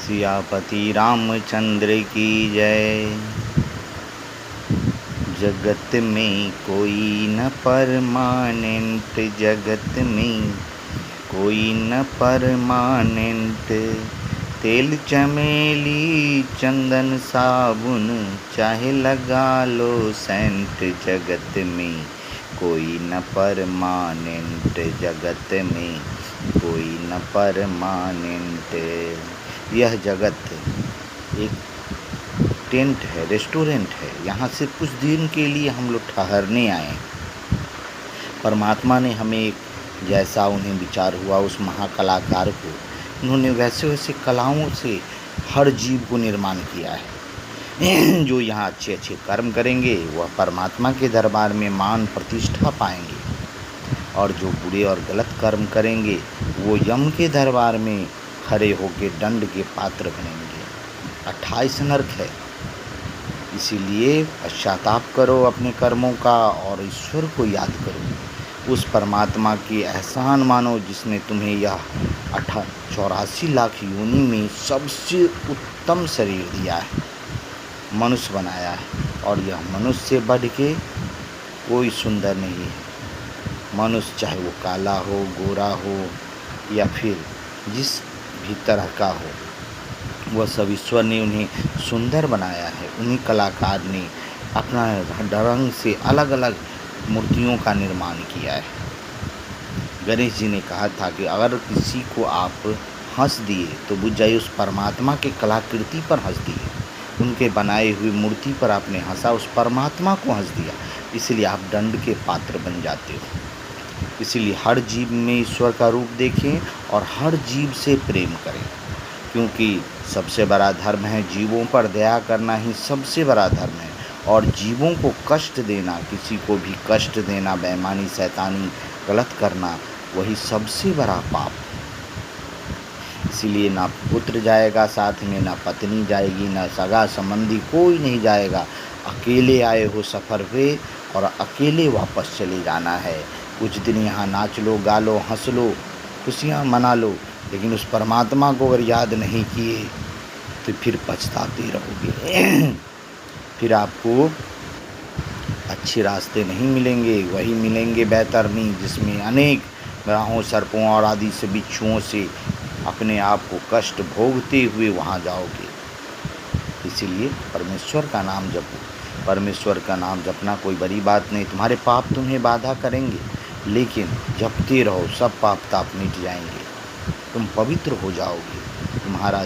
सियापति रामचंद्र की जय। जगत में कोई न परमानेंट, जगत में कोई न परमानेंट। तेल चमेली चंदन साबुन चाहे लगा लो सेंट, जगत में कोई न परमानेंट, जगत में कोई न परमानेंट। यह जगत एक टेंट है, रेस्टोरेंट है। यहाँ से कुछ दिन के लिए हम लोग ठहरने आए। परमात्मा ने हमें एक जैसा उन्हें विचार हुआ उस महाकलाकार को, उन्होंने वैसे वैसे कलाओं से हर जीव को निर्माण किया है। जो यहाँ अच्छे अच्छे कर्म करेंगे वह परमात्मा के दरबार में मान प्रतिष्ठा पाएंगे, और जो बुरे और गलत कर्म करेंगे वो यम के दरबार में खड़े होकर दंड के पात्र बनेंगे। 28 नरक है। इसीलिए पश्चाताप करो अपने कर्मों का और ईश्वर को याद करो। उस परमात्मा की एहसान मानो जिसने तुम्हें यह 84 लाख योनि में सबसे उत्तम शरीर दिया है, मनुष्य बनाया है। और यह मनुष्य से बढ़ के कोई सुंदर नहीं है। मनुष्य चाहे वो काला हो, गोरा हो या फिर जिस भी तरह का हो, वह सब ईश्वर ने उन्हें सुंदर बनाया है। उन्हीं कलाकार ने अपना रंग से अलग अलग मूर्तियों का निर्माण किया है। गणेश जी ने कहा था कि अगर किसी को आप हंस दिए तो बुझ जाइए उस परमात्मा के कलाकृति पर हंस दिए। उनके बनाए हुई मूर्ति पर आपने हंसा, उस परमात्मा को हंस दिया, इसलिए आप दंड के पात्र बन जाते हो। इसलिए हर जीव में ईश्वर का रूप देखें और हर जीव से प्रेम करें, क्योंकि सबसे बड़ा धर्म है जीवों पर दया करना ही सबसे बड़ा धर्म है। और जीवों को कष्ट देना, किसी को भी कष्ट देना, बेईमानी, शैतानी, गलत करना, वही सबसे बड़ा पाप। इसीलिए ना पुत्र जाएगा साथ में, ना पत्नी जाएगी, ना सगा संबंधी, कोई नहीं जाएगा। अकेले आए हो सफ़र पे और अकेले वापस चले जाना है। कुछ दिन यहाँ नाच लो, गा लो, हंस लो, खुशियाँ मना लो, लेकिन उस परमात्मा को अगर याद नहीं किए तो फिर पछताते रहोगे। फिर आपको अच्छे रास्ते नहीं मिलेंगे, वही मिलेंगे बैतरनी, जिसमें अनेक ग्राहों, सर्पों और आदि से बिच्छुओं से अपने आप को कष्ट भोगते हुए वहाँ जाओगे। इसीलिए परमेश्वर का नाम जपो। परमेश्वर का नाम जपना कोई बड़ी बात नहीं। तुम्हारे पाप तुम्हें बाधा करेंगे, लेकिन जपते रहो, सब पाप ताप मिट जाएंगे, तुम पवित्र हो जाओगे। तुम्हारा